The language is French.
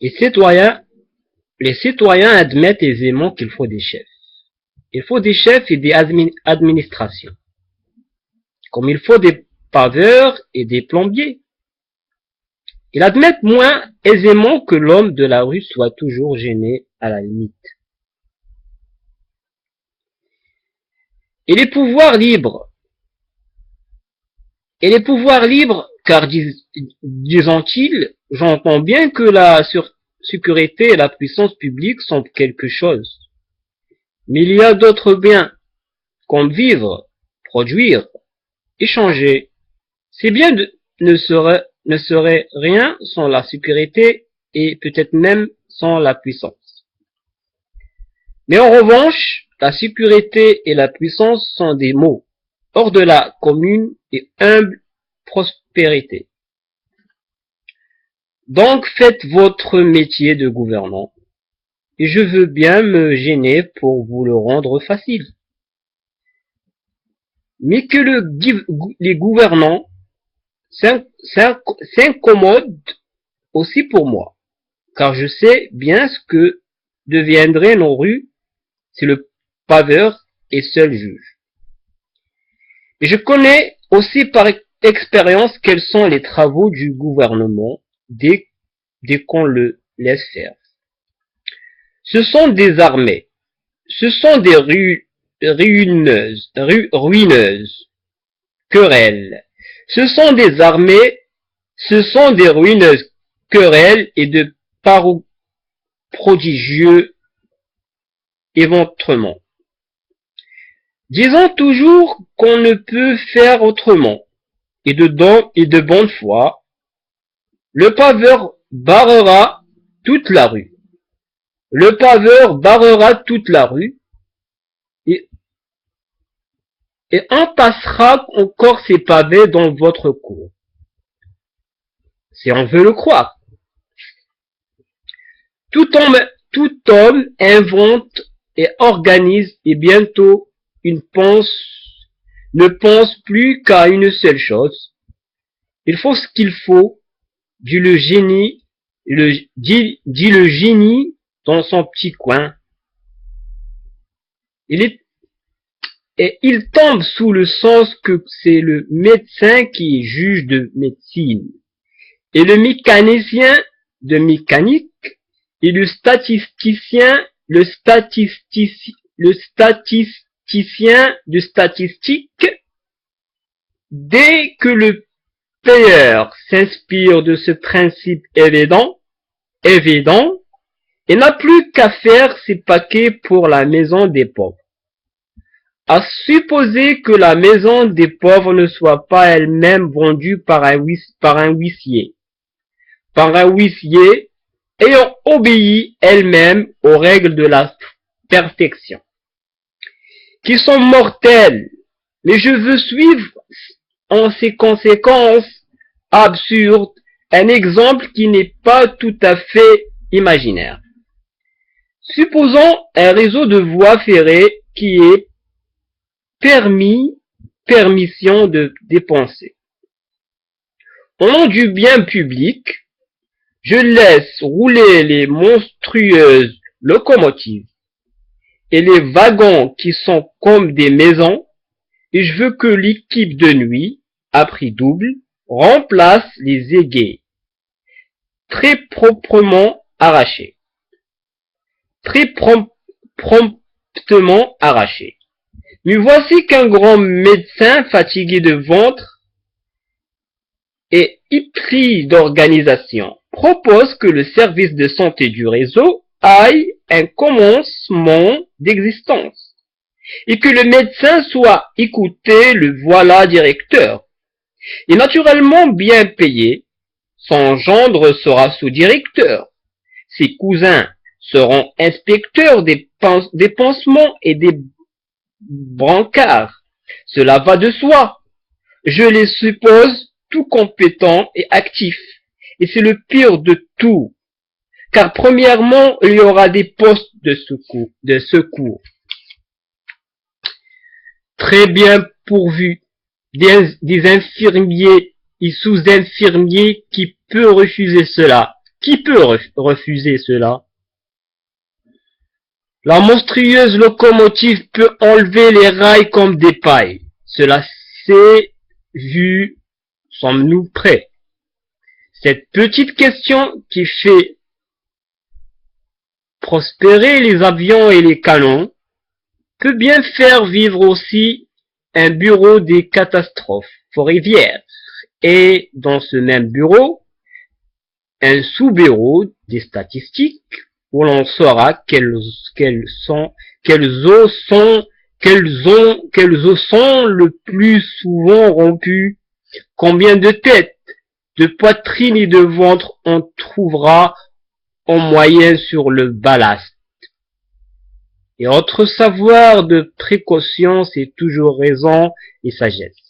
Les citoyens admettent aisément qu'il faut des chefs. Il faut des chefs et des administrations. Comme il faut des paveurs et des plombiers. Ils admettent moins aisément que l'homme de la rue soit toujours gêné à la limite. Et les pouvoirs libres. Car disons-ils, j'entends bien que la sécurité et la puissance publique sont quelque chose. Mais il y a d'autres biens, comme vivre, produire, échanger. Ces biens ne seraient rien sans la sécurité et peut-être même sans la puissance. Mais en revanche, la sécurité et la puissance sont des mots, hors de la commune et humble prospérité. Donc faites votre métier de gouvernant, et je veux bien me gêner pour vous le rendre facile. Mais que les gouvernants s'incommodent aussi pour moi, car je sais bien ce que deviendraient nos rues si le paveur est seul juge. Et je connais aussi par expérience quels sont les travaux du gouvernement dès qu'on le laisse faire. Ce sont des armées, ce sont des ruineuses querelles. Ce sont des armées, ce sont des ruineuses querelles et de prodigieux éventrements. Disons toujours qu'on ne peut faire autrement, et de bonne foi, le paveur barrera toute la rue. Le paveur barrera toute la rue, et entassera encore ses pavés dans votre cour. Si on veut le croire. Tout homme invente et organise et bientôt ne pense plus qu'à une seule chose. Il faut ce qu'il faut, dit le génie dans son petit coin. Et il tombe sous le sens que c'est le médecin qui est juge de médecine, et le mécanicien de mécanique, et le statisticien de statistique. Dès que le payeur s'inspire de ce principe évident, il n'a plus qu'à faire ses paquets pour la maison des pauvres. À supposer que la maison des pauvres ne soit pas elle-même vendue par un huissier ayant obéi elle-même aux règles de la perfection, qui sont mortelles. Mais je veux suivre en ces conséquences absurdes un exemple qui n'est pas tout à fait imaginaire. Supposons un réseau de voies ferrées qui est permission de dépenser. Au nom du bien public, je laisse rouler les monstrueuses locomotives et les wagons qui sont comme des maisons, et je veux que l'équipe de nuit, à prix double, remplace les égaies très promptement arrachés. Mais voici qu'un grand médecin fatigué de ventre et épris d'organisation propose que le service de santé du réseau aille un commencement d'existence et que le médecin soit écouté, le voilà directeur. Et naturellement bien payé, son gendre sera sous-directeur, ses cousins seront inspecteurs des pansements et des brancards. Cela va de soi. Je les suppose tout compétents et actifs. Et c'est le pire de tout. Car premièrement, il y aura des postes de secours. Très bien pourvus. Des infirmiers et sous-infirmiers qui peut refuser cela. Qui peut refuser cela? La monstrueuse locomotive peut enlever les rails comme des pailles. Cela s'est vu. Sommes-nous prêts? Cette petite question qui fait prospérer les avions et les canons peut bien faire vivre aussi un bureau des catastrophes ferroviaires et dans ce même bureau, un sous-bureau des statistiques où l'on saura quels os sont le plus souvent rompus, combien de têtes, de poitrine et de ventre on trouvera en moyenne sur le ballast. Et autre savoir de précaution, c'est toujours raison et sagesse.